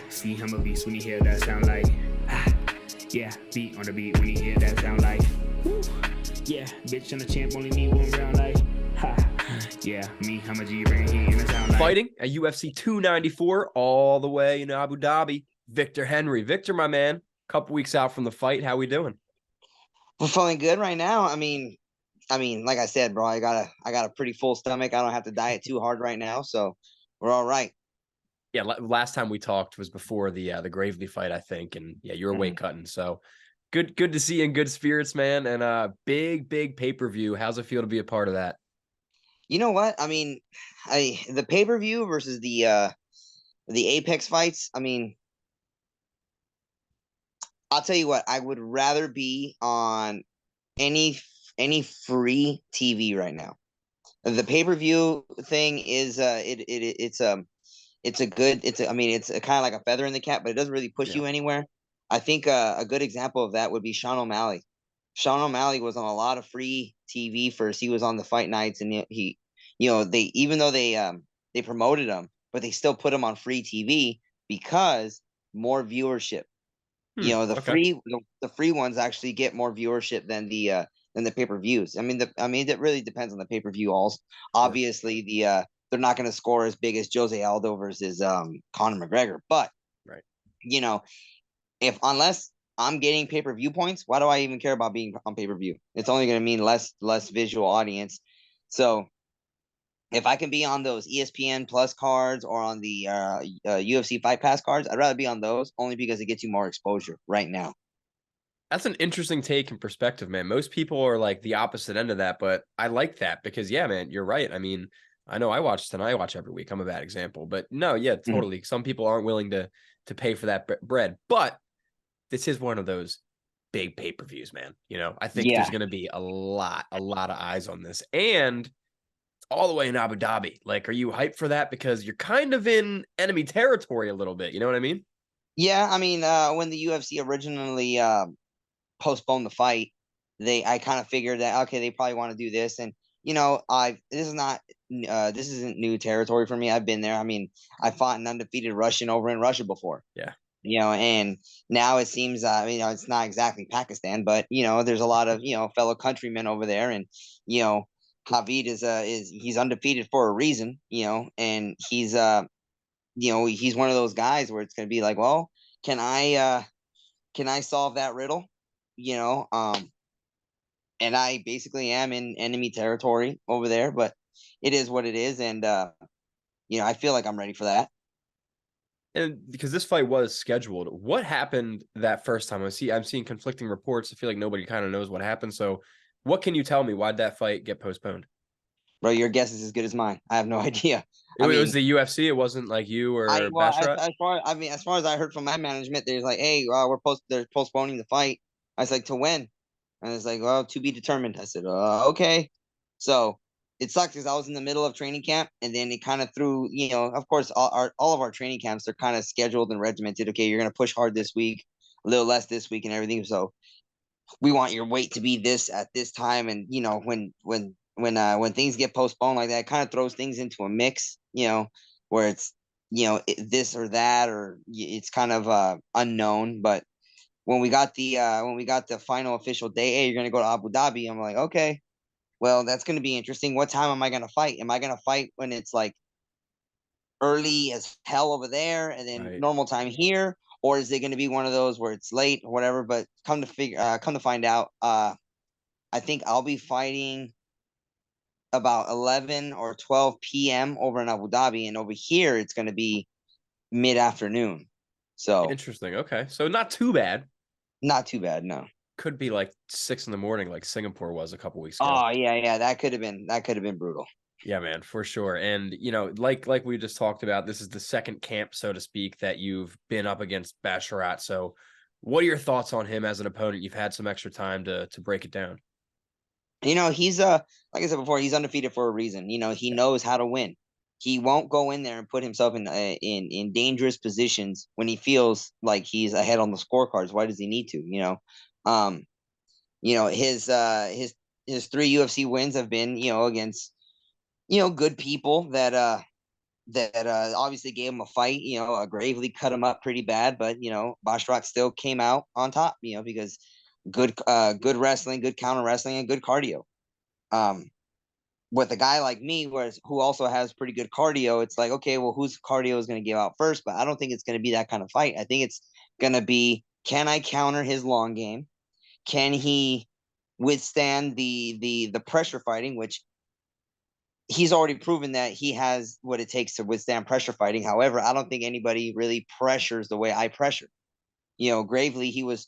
See him a beast when he hear that sound like yeah, beat on the beat when he hear that sound like woo. Yeah, bitch on the champ only need one round like ha. Yeah, me, I'm a G bring heat in the sound like fighting at UFC 294 all the way in Abu Dhabi. Victor Henry. Victor, my man, a couple weeks out from the fight. How we doing? We're feeling good right now. I mean, like I said, bro, I got a pretty full stomach. I don't have to diet too hard right now, so we're all right. Yeah, last time we talked was before the Gravely fight, I think, and yeah, you were weight cutting. So good to see you in good spirits, man. And big pay-per-view. How's it feel to be a part of that? You know what? I mean, the pay-per-view versus the Apex fights. I mean, I'll tell you what, I would rather be on any any free TV right now. The pay-per-view thing is it's a good I mean it's kind of like a feather in the cap, but it doesn't really push Yeah. you anywhere. I think a good example of that would be Sean O'Malley. Sean O'Malley was on a lot of free TV first. He was on the fight nights, and they even though they promoted him, but they still put him on free TV because more viewership. The Okay. the free ones actually get more viewership than the pay-per-views. I mean that really depends on the pay-per-view. Also, Yeah. obviously they're not going to score as big as Jose Aldo versus Conor McGregor, but Right. you know if unless I'm getting pay-per-view points, why do I even care about being on pay-per-view? It's only going to mean less visual audience. So if I can be on those ESPN Plus cards or on the UFC Fight Pass cards, I'd rather be on those only because it gets you more exposure right now. That's an interesting take and perspective, man. Most people are like the opposite end of that, but I like that because, yeah, man, you're right. I mean, I know I watch every week. I'm a bad example, but no, yeah, Mhm. totally. Some people aren't willing to pay for that bread, but this is one of those big pay-per-views, man. I think Yeah, there's going to be a lot of eyes on this, and it's all the way in Abu Dhabi. Like, are you hyped for that? Because you're kind of in enemy territory a little bit. You know what I mean? yeah. I mean, when the UFC originally postponed the fight, I kind of figured that okay, they probably want to do this, and I this isn't new territory for me. I've been there. I mean, I fought an undefeated Russian over in Russia before. Yeah. And now it seems it's not exactly Pakistan, but there's a lot of fellow countrymen over there, and you know Javid is he's undefeated for a reason, and he's one of those guys where it's going to be like, well, can I solve that riddle? You know, um, and I basically am in enemy territory over there, but it is what it is, and I feel like I'm ready for that. And because this fight was scheduled, what happened that first time? I'm seeing conflicting reports. I feel like nobody kind of knows what happened. So, what can you tell me? Why'd that fight get postponed? Bro, your guess is as good as mine. I have no idea. It I was mean, the UFC. It wasn't like you I or well Basharat. as far as I heard from my management, there's like, hey, they're postponing the fight. I was like, to when? And it's like, well, to be determined. I said, okay. So it sucks because I was in the middle of training camp, and then it kind of threw, of course, all of our training camps are kind of scheduled and regimented. Okay, you're gonna push hard this week, a little less this week, and everything. So we want your weight to be this at this time, and when things get postponed like that, it kind of throws things into a mix, where it's this or that, or it's kind of unknown. But when we got the final official day, hey, you're gonna go to Abu Dhabi. I'm like, okay, well, that's gonna be interesting. What time am I gonna fight? Am I gonna fight when it's like early as hell over there and then Right. normal time here, or is it going to be one of those where it's late or whatever? But come to find out, I think I'll be fighting about 11 or 12 p.m. over in Abu Dhabi, and over here it's going to be mid afternoon, so Interesting. Okay. So not too bad. not too bad. No. Could be like 6 in the morning, like Singapore was a couple weeks ago. Oh yeah, that could have been brutal. Yeah, man, for sure. And like we just talked about, this is the second camp, so to speak, that you've been up against Basharat. So, what are your thoughts on him as an opponent? You've had some extra time to break it down. He's like I said before, he's undefeated for a reason. He Yeah. knows how to win. He won't go in there and put himself in dangerous positions when he feels like he's ahead on the scorecards. Why does he need to? Um, his three UFC wins have been against good people that that obviously gave him a fight. Gravely cut him up pretty bad, but Basharat still came out on top. Because good wrestling, good counter wrestling, and good cardio. With a guy like me, who also has pretty good cardio, it's like, okay, well, whose cardio is going to give out first? But I don't think it's going to be that kind of fight. I think it's going to be, can I counter his long game? Can he withstand the pressure fighting, which he's already proven that he has what it takes to withstand pressure fighting. However, I don't think anybody really pressures the way I pressure. Gravely, he was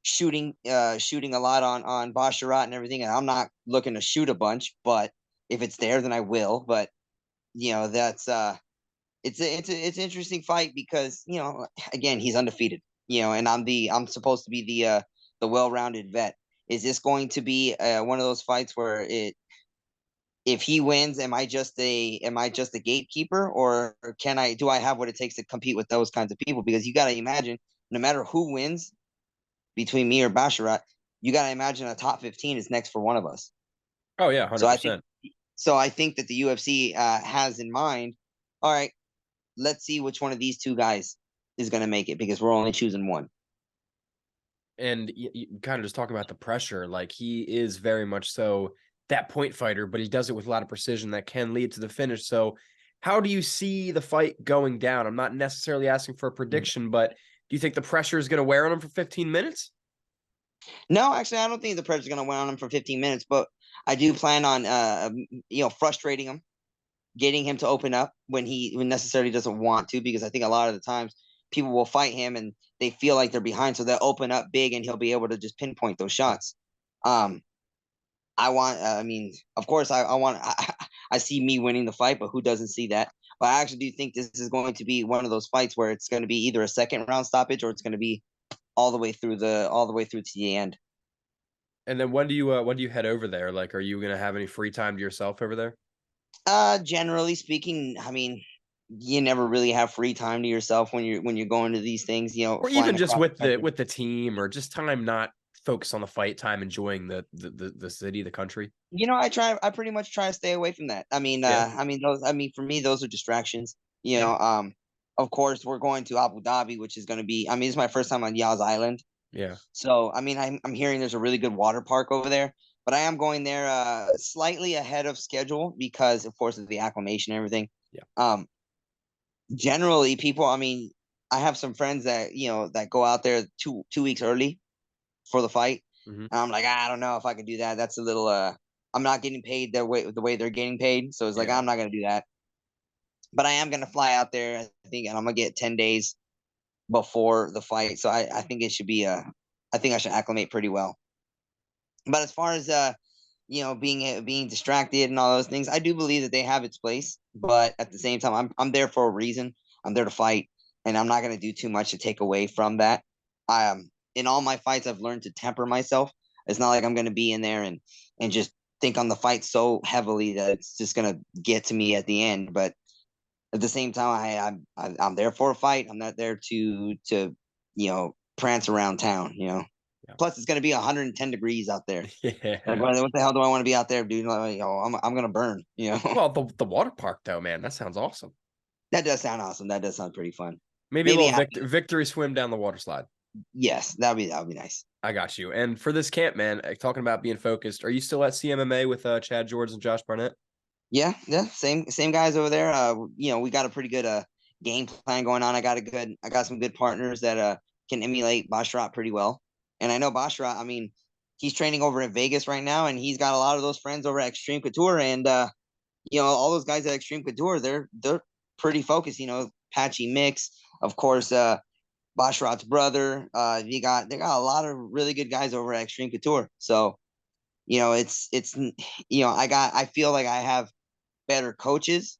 shooting a lot on Basharat and everything, and I'm not looking to shoot a bunch, but if it's there, then I will. But that's it's an interesting fight because again, he's undefeated. And I'm supposed to be the well-rounded vet. Is this going to be one of those fights where if he wins, am I just a gatekeeper, or do I have what it takes to compete with those kinds of people? Because you got to imagine, no matter who wins between me or Basharat, you got to imagine a top 15 is next for one of us. Oh yeah, So 100%. I think that the UFC has in mind, all right, let's see which one of these two guys is going to make it, because we're only choosing one. And you kind of just talking about the pressure, like he is very much so that point fighter, but he does it with a lot of precision that can lead to the finish. So how do you see the fight going down? I'm not necessarily asking for a prediction, but do you think the pressure is going to wear on him for 15 minutes? No, actually, I don't think the pressure's going to wear on him for 15 minutes, but I do plan on, frustrating him, getting him to open up when he necessarily doesn't want to, because I think a lot of the times people will fight him and they feel like they're behind, so they'll open up big and he'll be able to just pinpoint those shots. I mean, of course, I see me winning the fight, but who doesn't see that? But I actually do think this is going to be one of those fights where it's going to be either a second round stoppage or it's going to be all the way through to the end. And then when do you head over there? Like, are you going to have any free time to yourself over there? Generally speaking, I mean, you never really have free time to yourself when you're going to these things, Or even flying just across with the country. the team, or just time not focus on the fight, time enjoying the city, the country. I pretty much try to stay away from that. Yeah. For me, those are distractions. Of course, we're going to Abu Dhabi, which is going to be, it's my first time on Yas Island. Yeah. So, I'm hearing there's a really good water park over there, but I am going there slightly ahead of schedule because, of course, of the acclimation and everything. Yeah. Generally, people, I have some friends that, that go out there 2 weeks early for the fight. Mm-hmm. And I'm like, I don't know if I could do that. That's a little, I'm not getting paid the way they're getting paid. So it's like, Yeah. I'm not going to do that. But I am going to fly out there, I think, and I'm going to get 10 days before the fight. So I think it should be I think I should acclimate pretty well. But as far as being distracted and all those things, I do believe that they have its place. But at the same time, I'm there for a reason. I'm there to fight, and I'm not going to do too much to take away from that. In all my fights, I've learned to temper myself. It's not like I'm going to be in there and just think on the fight so heavily that it's just going to get to me at the end. But at the same time, I'm there for a fight. I'm not there to prance around town. Yeah. Plus, it's going to be 110 degrees out there. Yeah. Like, what the hell do I want to be out there, dude? Like, I'm going to burn. Well, the water park though, man, that sounds awesome. That does sound awesome. That does sound pretty fun. Maybe a little victory swim down the water slide. Yes, that'd be nice. I got you. And for this camp, man, talking about being focused, are you still at CMMA with Chad George and Josh Barnett? Yeah, same guys over there. We got a pretty good game plan going on. I got some good partners that can emulate Basharat pretty well. And I know Basharat, he's training over in Vegas right now, and he's got a lot of those friends over at Extreme Couture, and all those guys at Extreme Couture, they're pretty focused. Patchy Mix, of course, Basharat's brother. They got a lot of really good guys over at Extreme Couture. So, it's I feel like I have better coaches,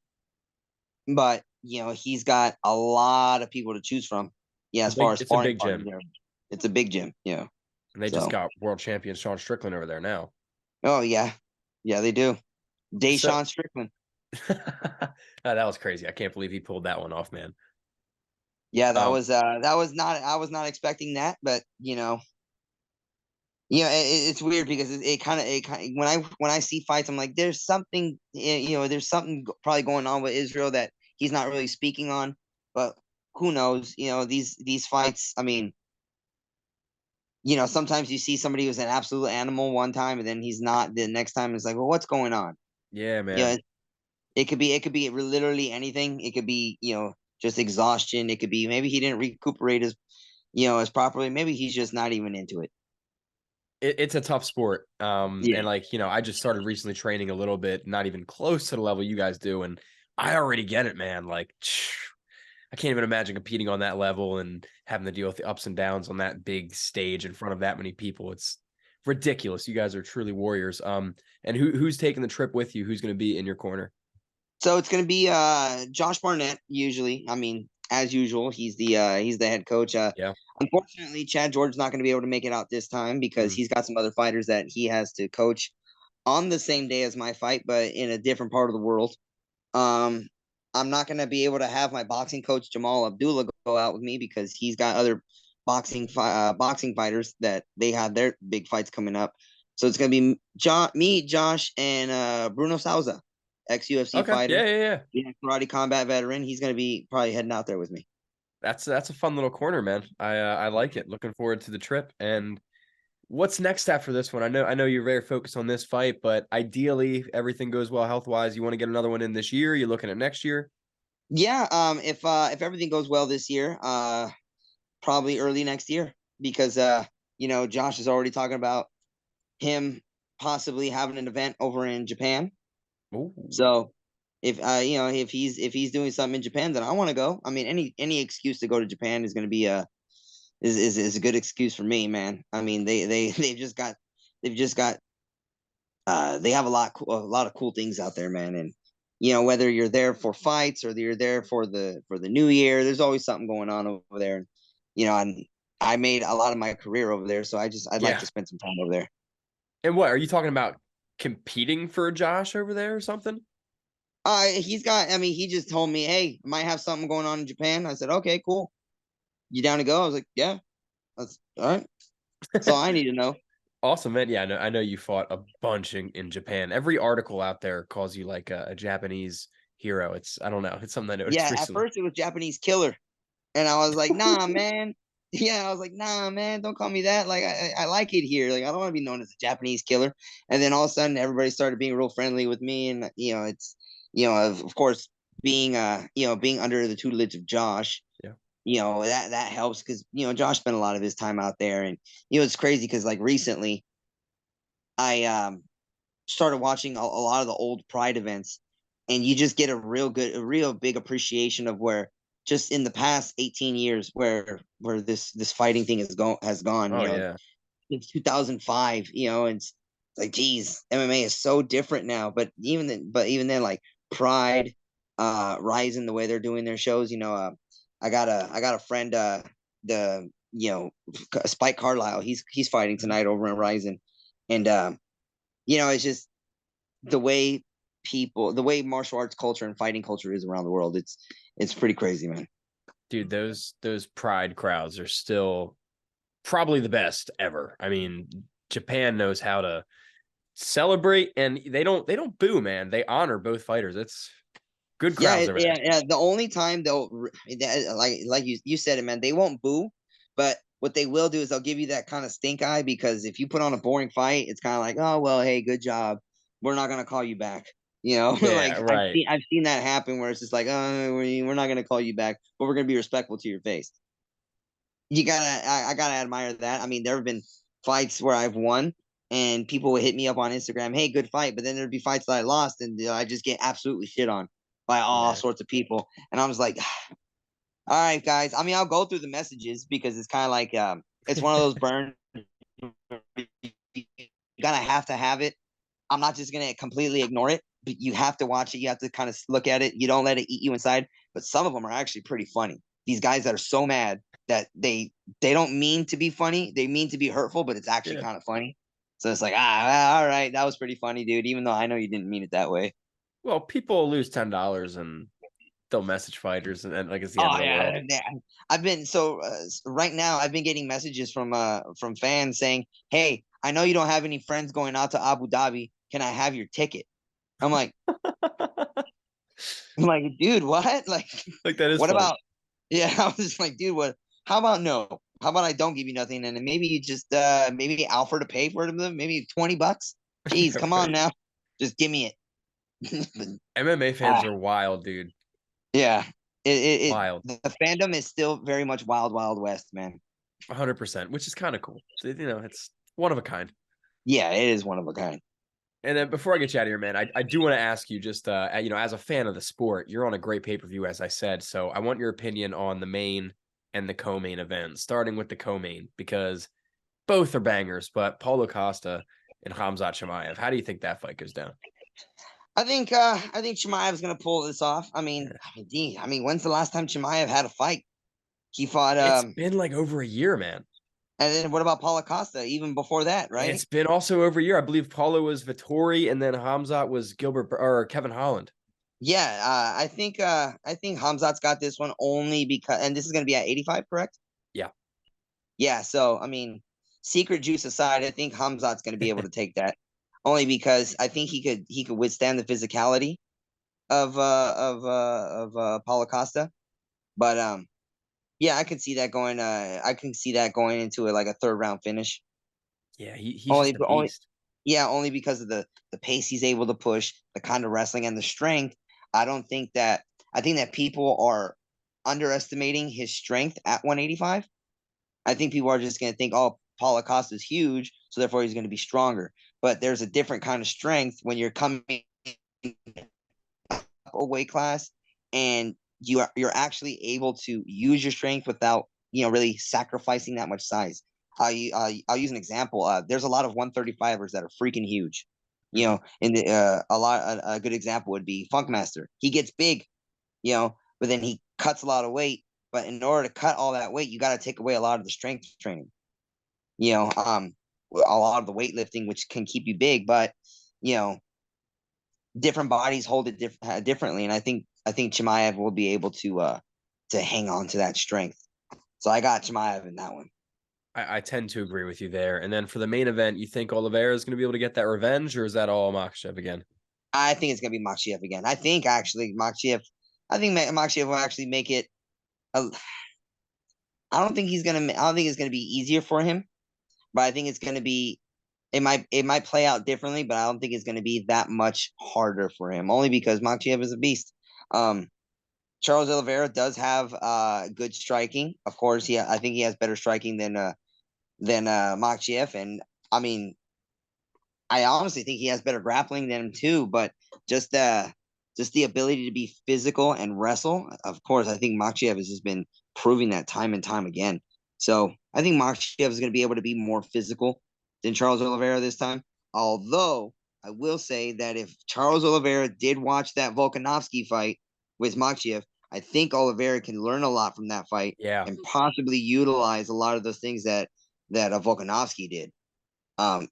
but he's got a lot of people to choose from. Yeah, as far as it's a big gym. It's a big gym. Yeah. And they just got world champion Sean Strickland over there now. Oh yeah. Yeah, they do. Sean Strickland. That was crazy. I can't believe he pulled that one off, man. Yeah, that was not, I was not expecting that, but it's weird because it kind of when I see fights, I'm like, there's something probably going on with Israel that he's not really speaking on. But who knows? These fights. I mean, sometimes you see somebody who's an absolute animal one time, and then he's not. The next time it's like, well, what's going on? Yeah, man. Yeah, it could be literally anything. It could be just exhaustion. It could be maybe he didn't recuperate as properly. Maybe he's just not even into it. It's a tough sport. Yeah. And I just started recently training a little bit, not even close to the level you guys do. And I already get it, man. Like, I can't even imagine competing on that level and having to deal with the ups and downs on that big stage in front of that many people. It's ridiculous. You guys are truly warriors. And who's taking the trip with you? Who's going to be in your corner? So it's gonna be Josh Barnett. Usually, I mean, as usual, he's the head coach. Yeah. Unfortunately, Chad George's not gonna be able to make it out this time because Mm. he's got some other fighters that he has to coach on the same day as my fight, but in a different part of the world. Um, I'm not gonna be able to have my boxing coach Jamal Abdullah go out with me because he's got other boxing fighters that they have their big fights coming up. So it's gonna be me, Josh, and Bruno Souza, ex UFC Okay. fighter, Yeah. karate combat veteran. He's gonna be probably heading out there with me. That's a fun little corner, man. I like it. Looking forward to the trip. And what's next after this one? I know you're very focused on this fight, but ideally, if everything goes well health wise, you want to get another one in this year. You're looking at next year. Yeah. If everything goes well this year, probably early next year because Josh is already talking about him possibly having an event over in Japan. Ooh. So if he's doing something in Japan, then I want to go. I mean, any excuse to go to Japan is going to be is a good excuse for me, man. I mean, they've just got they have a lot of cool things out there, man. And whether you're there for fights or you're there for the new year, there's always something going on over there. And and I made a lot of my career over there, so I'd like Yeah. to spend some time over there. And what are you talking about? Competing for Josh over there or something? He's got. I mean, he just told me, "Hey, might have something going on in Japan." I said, "Okay, cool. You down to go?" I was like, "Yeah, that's all right." That's all I need to know. Awesome, man. Yeah, I know you fought a bunch in Japan. Every article out there calls you like a Japanese hero. I don't know. It's something I noticed Yeah, at recently. first it was Japanese killer, and I was like, "Nah, man." Yeah, I was like, "Nah, man, don't call me that. Like, I like it here. Like, I don't want to be known as a Japanese killer." And then all of a sudden, everybody started being real friendly with me, and it's of course being under the tutelage of Josh. Yeah. That helps because Josh spent a lot of his time out there, and it's crazy because like recently I started watching a lot of the old Pride events, and you just get a real big appreciation of where just in the past 18 years where this fighting thing has gone. Oh yeah. Since 2005, and it's like, geez, MMA is so different now. But even then, like Pride, Rising, the way they're doing their shows, I got a friend, the Spike Carlisle. He's fighting tonight over in Rising, and it's just the way the way martial arts culture and fighting culture is around the world. It's pretty crazy, man. Dude, those Pride crowds are still probably the best ever. I mean, Japan knows how to celebrate, and they don't boo, man. They honor both fighters. It's good crowds over there. Yeah. The only time they'll like you said it, man, they won't boo, but what they will do is they'll give you that kind of stink eye because if you put on a boring fight, it's kind of like, oh well, hey, good job. We're not gonna call you back. Yeah, Like right. I've seen that happen where it's just like, oh, we're not gonna call you back, but we're gonna be respectful to your face. I gotta admire that. I mean, there have been fights where I've won and people would hit me up on Instagram, hey, good fight. But then there'd be fights that I lost and I just get absolutely shit on by all Yeah. sorts of people. And I was like, all right, guys. I mean, I'll go through the messages because it's kind of like it's one of those burns. You gotta have to have it. I'm not just gonna completely ignore it, but you have to watch it. You have to kind of look at it. You don't let it eat you inside. But some of them are actually pretty funny. These guys that are so mad that they don't mean to be funny. They mean to be hurtful, but it's actually Yeah. kind of funny. So it's like, all right, that was pretty funny, dude. Even though I know you didn't mean it that way. Well, people lose $10 and they'll message fighters and like it's the end Oh of the world. yeah, I've been right now. I've been getting messages from fans saying, "Hey, I know you don't have any friends going out to Abu Dhabi. Can I have your ticket?" I'm like, I'm like, dude, what? Like, Like that is what funny. about? Yeah, I was just like, dude, what? How about no? How about I don't give you nothing, and then maybe you just maybe offer to pay for it, maybe $20. Jeez, Yeah, come on right. now, just give me it. MMA fans Ah, are wild, dude. yeah, Wild. the fandom is still very much wild, wild west, man. 100%, which is kind of cool. So, it's one of a kind. Yeah, it is one of a kind. And then before I get you out of here, man, I do want to ask you just, as a fan of the sport, you're on a great pay-per-view, as I said. So I want your opinion on the main and the co-main event, starting with the co-main, because both are bangers, but Paulo Costa and Khamzat Chimaev. How do you think that fight goes down? I think Chimaev's gonna pull this off. I mean, when's the last time Chimaev had a fight? He fought It's been like over a year, man. and then what about Paulo Costa? Even before that, right? It's been also over a year. I believe Paulo was Vittori, and then Khamzat was Gilbert or Kevin Holland. Yeah, I think Hamzat's got this one only because, and this is gonna be at 85, correct? Yeah. Yeah, so I mean, secret juice aside, I think Hamzat's gonna be able to take that only because I think he could withstand the physicality of Paulo Costa. But yeah, I can see that going into like a third round finish. Yeah, he's Only just a only beast. yeah, only because of the pace he's able to push, the kind of wrestling and the strength. I don't think that I think that people are underestimating his strength at 185. I think people are just going to think, oh, Paul Acosta is huge, so therefore he's going to be stronger. But there's a different kind of strength when you're coming up a weight class and you're actually able to use your strength without really sacrificing that much size. I'll use an example. There's a lot of 135ers that are freaking huge. Mhm. In the a good example would be Funkmaster. He gets big, but then he cuts a lot of weight. But in order to cut all that weight, you got to take away a lot of the strength training. You know, um, a lot of the weightlifting, which can keep you big, but you know, different bodies hold it differently, and I think Chimaev will be able to hang on to that strength. So I got Chimaev in that one. I tend to agree with you there. And then for the main event, you think Oliveira is going to be able to get that revenge, or is that all Makhachev again? I think it's gonna be Makhachev again. I think actually Makhachev. I think Makhachev will actually make it. A, I don't think he's gonna. I don't think it's gonna be easier for him, but I think it's gonna be. It might play out differently, but I don't think it's gonna be that much harder for him. Only because Makhachev is a beast. Um, Charles Oliveira does have good striking. Of course, I think he has better striking than Makhachev, and I mean, I honestly think he has better grappling than him too. But just just the ability to be physical and wrestle. Of course, I think Makhachev has just been proving that time and time again. So I think Makhachev is going to be able to be more physical than Charles Oliveira this time. Although I will say that if Charles Oliveira did watch that Volkanovski fight with Makhachev, I think Oliveira can learn a lot from that fight Yeah. and possibly utilize a lot of those things that Volkanovski did.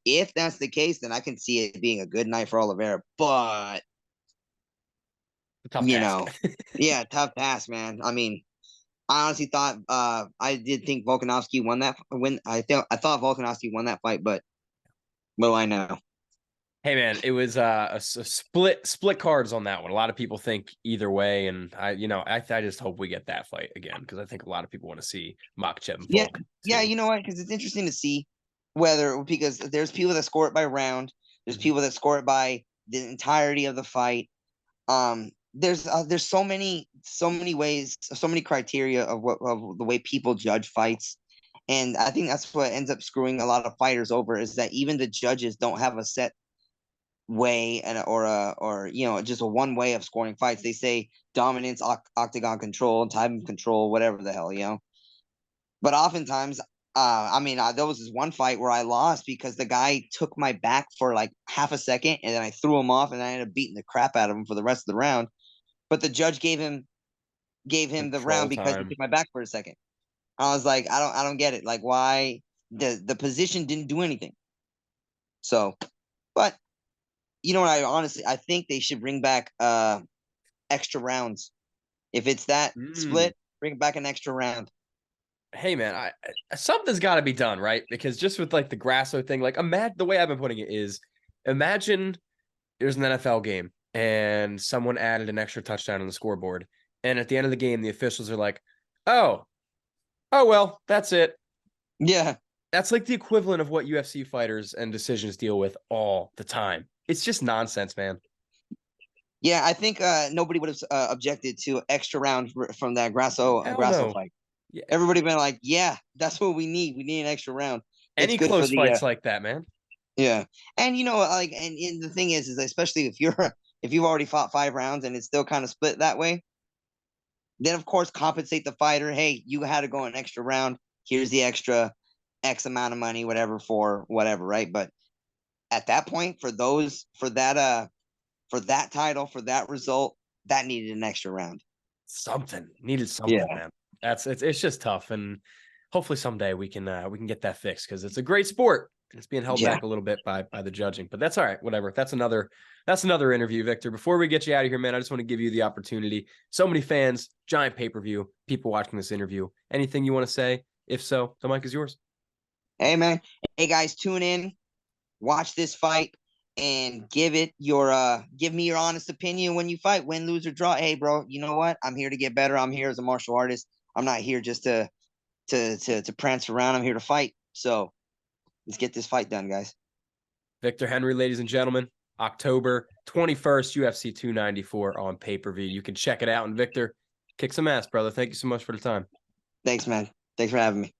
If that's the case, then I can see it being a good night for Oliveira. But A tough you task. know, yeah, tough task, man. I mean, I honestly thought I did think Volkanovski won that when I thought Volkanovski won that fight, but what do I know? Hey man, it was a split cards on that one. A lot of people think either way, and I just hope we get that fight again because I think a lot of people want to see Makhachev and Yeah, Volk yeah, too. you know what? Because it's interesting to see whether because there's people that score it by round, there's Mhm. people that score it by the entirety of the fight. There's so many ways, so many criteria of the way people judge fights, and I think that's what ends up screwing a lot of fighters over is that even the judges don't have a set way and or just a one way of scoring fights. They say dominance, octagon control, time control, whatever the hell, But oftentimes, there was this one fight where I lost because the guy took my back for like half a second, and then I threw him off, and I ended up beating the crap out of him for the rest of the round. But the judge gave him the Control round because he time. took my back for a second. I was like, I don't get it. Like, why the position didn't do anything. So, but you know what? I think they should bring back extra rounds. If it's that Mm. split, bring back an extra round. Hey man, something's got to be done, right? Because just with the Grasso thing, imagine the way I've been putting it is, imagine there's an NFL game and someone added an extra touchdown on the scoreboard. And at the end of the game, the officials are like, oh, well, that's it. Yeah. That's like the equivalent of what UFC fighters and decisions deal with all the time. It's just nonsense, man. Yeah, I think nobody would have objected to extra round from that Grasso No. fight. Yeah. Everybody been like, yeah, that's what we need. We need an extra round. Any It's good close for the, fights like that, man. yeah. And like, and the thing is especially if you've already fought 5 rounds and it's still kind of split that way, then of course compensate the fighter. Hey, you had to go an extra round. Here's the extra X amount of money, whatever, for whatever, right? But at that point, for that title, for that result, that needed an extra round. Needed something, man. It's just tough, and hopefully someday we can get that fixed, because it's a great sport. It's being held back a little bit by the judging, but that's all right. Whatever. That's another interview, Victor. Before we get you out of here, man, I just want to give you the opportunity. So many fans, giant pay-per-view, people watching this interview. Anything you want to say? If so, the mic is yours. Hey, man. Hey, guys, tune in, watch this fight, and give me your honest opinion when you fight, win, lose, or draw. Hey, bro, you know what? I'm here to get better. I'm here as a martial artist. I'm not here just to prance around. I'm here to fight. So let's get this fight done, guys. Victor Henry, ladies and gentlemen, October 21st, UFC 294 on pay-per-view. You can check it out. And Victor, kick some ass, brother. Thank you so much for the time. Thanks, man. Thanks for having me.